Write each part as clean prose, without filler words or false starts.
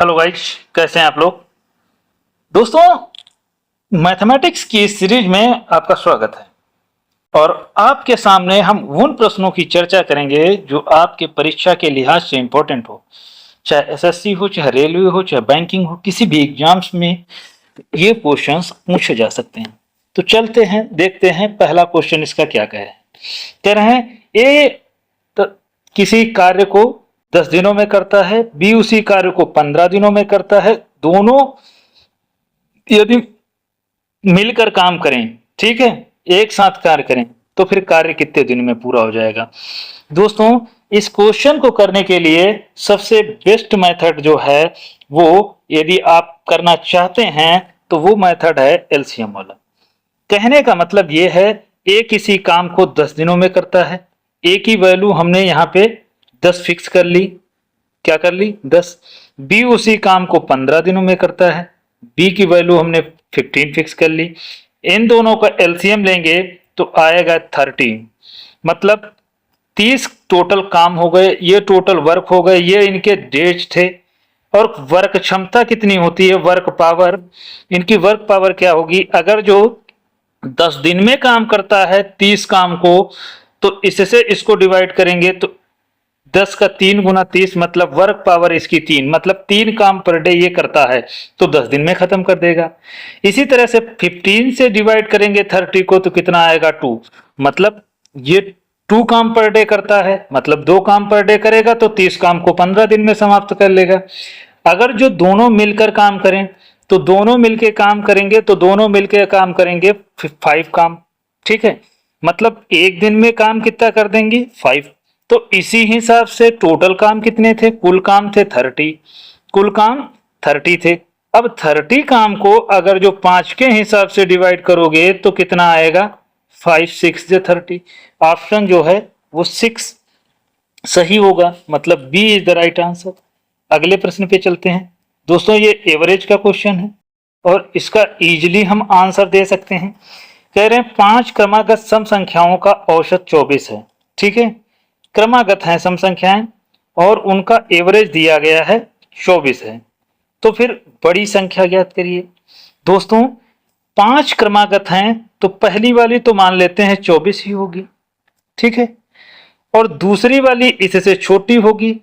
Hello guys, कैसे हैं आप लोग। दोस्तों, मैथमेटिक्स की इस सीरीज में आपका स्वागत है और आपके सामने हम उन प्रश्नों की चर्चा करेंगे जो आपके परीक्षा के लिहाज से इंपॉर्टेंट हो। चाहे एसएससी हो, चाहे रेलवे हो, चाहे बैंकिंग हो, किसी भी एग्जाम्स में ये क्वेश्चंस पूछे जा सकते हैं। तो चलते हैं, देखते हैं पहला क्वेश्चन इसका क्या कह रहे हैं। कह रहे हैं ए तो किसी कार्य को 10 दिनों में करता है, बी उसी कार्य को 15 दिनों में करता है। दोनों यदि मिलकर काम करें, ठीक है, एक साथ कार्य करें, तो फिर कार्य कितने दिन में पूरा हो जाएगा। दोस्तों, इस क्वेश्चन को करने के लिए सबसे बेस्ट मेथड जो है वो, यदि आप करना चाहते हैं तो वो मेथड है एलसीएम वाला। कहने का मतलब ये है, ए किसी काम को 10 दिनों में करता है। ए की वैल्यू हमने यहाँ पे 10 फिक्स कर ली। क्या कर ली? 10। बी उसी काम को 15 दिनों में करता है। बी की वैल्यू हमने 15 फिक्स कर ली। इन दोनों का एलसीएम लेंगे तो आएगा 30। मतलब 30 टोटल काम हो गए, ये टोटल वर्क हो गए, ये इनके डेज थे। और वर्क क्षमता कितनी होती है? Work power. इनकी वर्क पावर क्या होगी? अगर जो 10 दिन में काम करता है 30 काम को, तो इससे इसको डिवाइड करेंगे तो 10 का 3 गुना 30, मतलब वर्क पावर इसकी 3, मतलब 3 काम पर डे ये करता है तो 10 दिन में खत्म कर देगा। इसी तरह से 15 से डिवाइड करेंगे 30 को तो कितना आएगा? 2। मतलब ये 2 काम पर डे करता है, मतलब 2 काम पर डे करेगा तो 30 काम को 15 दिन में समाप्त कर लेगा। अगर जो दोनों मिलकर काम करें तो दोनों मिलकर काम करेंगे तो दोनों मिलकर काम करेंगे 5 काम, ठीक है। मतलब एक दिन में काम कितना कर देंगे? 5। तो इसी हिसाब से टोटल काम कितने थे? कुल काम थे 30। कुल काम 30 थे। अब 30 काम को अगर जो 5 के हिसाब से डिवाइड करोगे तो कितना आएगा? 5 6 जो 30। ऑप्शन जो है वो 6 सही होगा, मतलब B is the right answer. अगले प्रश्न पे चलते हैं। दोस्तों, ये एवरेज का क्वेश्चन है और इसका इजीली हम आंसर दे सकते हैं। कह रहे हैं 5 क्रमागत सम संख्याओं का औसत 24 है, ठीक है। क्रमागत हैं सम संख्याएं और उनका एवरेज दिया गया है 24 है। तो फिर बड़ी संख्या ज्ञात करिए। दोस्तों, 5 क्रमागत हैं तो पहली वाली तो मान लेते हैं 24 ही होगी, ठीक है। और दूसरी वाली इससे छोटी होगी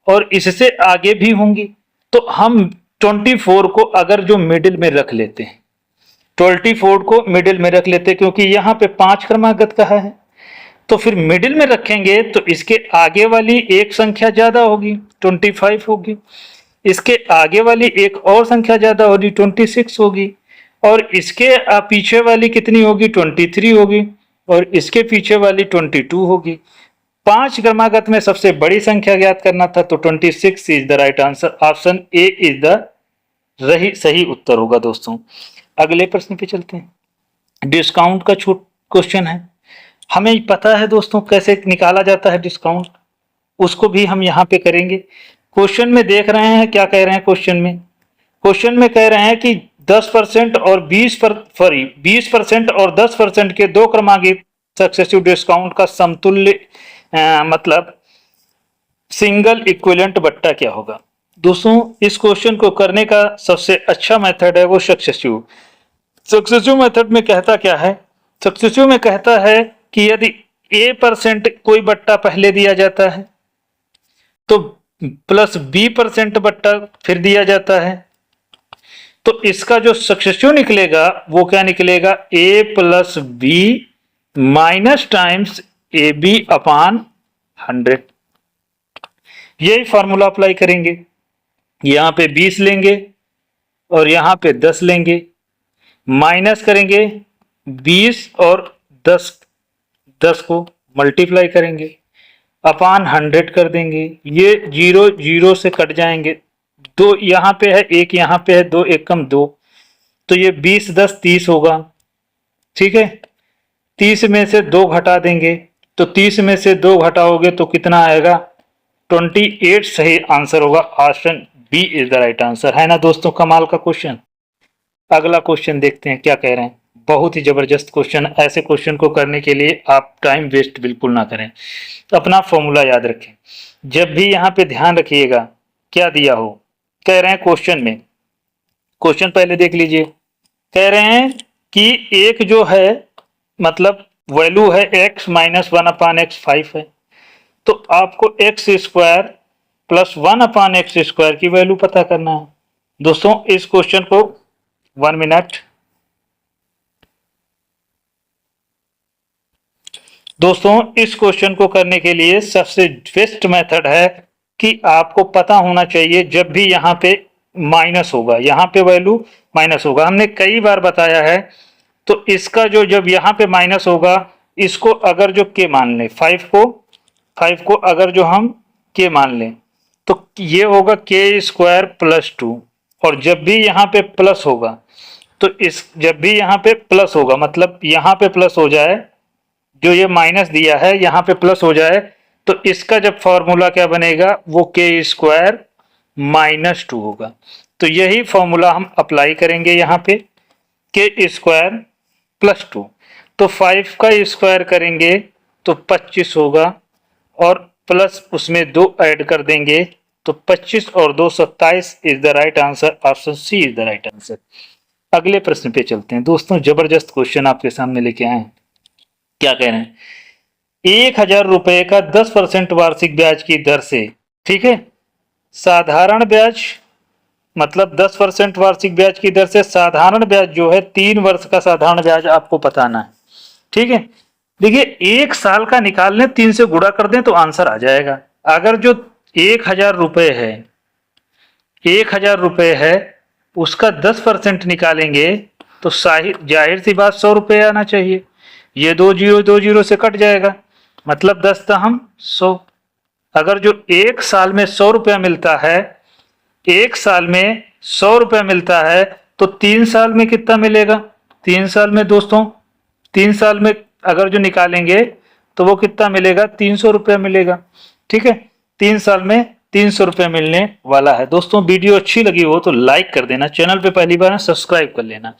और इससे आगे भी होंगी। तो हम 24 को अगर जो मिडिल में रख लेते हैं, 24 को मिडिल में रख लेते हैं, क्योंकि यहाँ पे 5 क्रमागत कहा है, तो फिर मिडिल में रखेंगे तो इसके आगे वाली एक संख्या ज्यादा होगी, 25 होगी। इसके आगे वाली एक और संख्या ज्यादा होगी, 26 होगी। और इसके पीछे वाली कितनी होगी? 23 होगी। और इसके पीछे वाली 22 होगी। 5 क्रमागत में सबसे बड़ी संख्या ज्ञात करना था, तो 26 is the right answer. Option A is the सही उत्तर होगा। दोस्तों, अगले प्रश्न पे चलते हैं। डिस्काउंट का छूट क्वेश्चन है। हमें पता है दोस्तों कैसे निकाला जाता है डिस्काउंट, उसको भी हम यहाँ पे करेंगे। क्वेश्चन में देख रहे हैं क्या कह रहे हैं। क्वेश्चन में कह रहे हैं कि 10% और 20% और 10% के दो क्रमांकित सक्सेसिव डिस्काउंट का समतुल्य मतलब सिंगल इक्विवेलेंट बट्टा क्या होगा। दोस्तों, इस क्वेश्चन को करने का सबसे अच्छा मेथड है वो सक्सेसिव मेथड में कहता क्या है? सक्सेसिव में कहता है कि यदि a% कोई बट्टा पहले दिया जाता है तो प्लस b% बट्टा फिर दिया जाता है, तो इसका जो सक्सेसिव निकलेगा वो क्या निकलेगा? a plus B minus times A B upon 100। यही फॉर्मूला अप्लाई करेंगे। यहां पे 20 लेंगे और यहां पे 10 लेंगे, माइनस करेंगे 20 और 10 को मल्टीप्लाई करेंगे, अपान 100 कर देंगे। ये 0 0 से कट जाएंगे, 2 यहाँ पे है, 1 यहाँ पे है, 2 1 कम 2, तो ये 20 10 30 होगा, ठीक है। 30 में से 2 घटा देंगे, तो 30 में से 2 घटाओगे तो कितना आएगा? 28 सही आंसर होगा। Option B is the right answer, है ना दोस्तों। कमाल का क्वेश्चन। अगला क्वेश्चन देखते हैं क्या कह रहे हैं। बहुत ही जबरदस्त क्वेश्चन। ऐसे क्वेश्चन को करने के लिए आप टाइम वेस्ट बिल्कुल ना करें। अपना फॉर्मूला याद रखें। जब भी यहाँ पे ध्यान रखिएगा क्या दिया हो कह रहे हैं क्वेश्चन में, क्वेश्चन पहले देख लीजिए। कह रहे हैं कि एक जो है मतलब वैल्यू है x माइनस 1/x 5 है, तो आपको x square plus 1/x square की वैल्यू पता करना है। दोस्तों इस क्वेश्चन को 1 मिनट, दोस्तों इस क्वेश्चन को करने के लिए सबसे बेस्ट मेथड है कि आपको पता होना चाहिए जब भी यहाँ पे माइनस होगा, यहाँ पे वैल्यू माइनस होगा, हमने कई बार बताया है। तो इसका जो जब यहाँ पे माइनस होगा, इसको अगर जो के मान लें, 5 को अगर जो हम के मान लें तो ये होगा के स्क्वायर प्लस 2। और जब भी यहाँ पे प्लस होगा तो इस जब भी यहाँ पे प्लस होगा मतलब यहाँ पे प्लस हो जाए, जो ये माइनस दिया है यहाँ पे प्लस हो जाए, तो इसका जब फॉर्मूला क्या बनेगा वो के स्क्वायर माइनस 2 होगा। तो यही फॉर्मूला हम अप्लाई करेंगे यहाँ पे, के स्क्वायर प्लस 2। तो 5 का स्क्वायर करेंगे तो 25 होगा और प्लस उसमें 2 ऐड कर देंगे तो 25 और 2 27 is the right answer. Option C is the right answer. अगले प्रश्न पे चलते हैं। दोस्तों जबरदस्त क्वेश्चन आपके सामने लेके आए हैं। क्या कह रहे हैं, 1000 रुपए का 10% वार्षिक ब्याज की दर से, ठीक है, साधारण ब्याज मतलब 10% वार्षिक ब्याज की दर से साधारण ब्याज जो है 3 वर्ष का साधारण ब्याज आपको बताना है। ठीक है, देखिए 1 साल का निकाल लें, 3 से गुणा कर दें तो आंसर आ जाएगा। अगर जो 1000 रुपए है, 1000 रुपए है उसका 10% निकालेंगे तो जाहिर सी बात 100 रुपए आना चाहिए। ये 2 जीरो से कट जाएगा, मतलब 10 था हम 100। अगर जो 1 साल में 100 रुपया मिलता है, 1 साल में 100 रुपया मिलता है तो 3 साल में कितना मिलेगा? 3 साल में दोस्तों, 3 साल में अगर जो निकालेंगे तो वो कितना मिलेगा? 300 रुपया मिलेगा। ठीक है, 3 साल में 300 रुपया मिलने वाला है। दोस्तों वीडियो अच्छी लगी हो तो लाइक कर देना, चैनल पे पहली बार सब्सक्राइब कर लेना।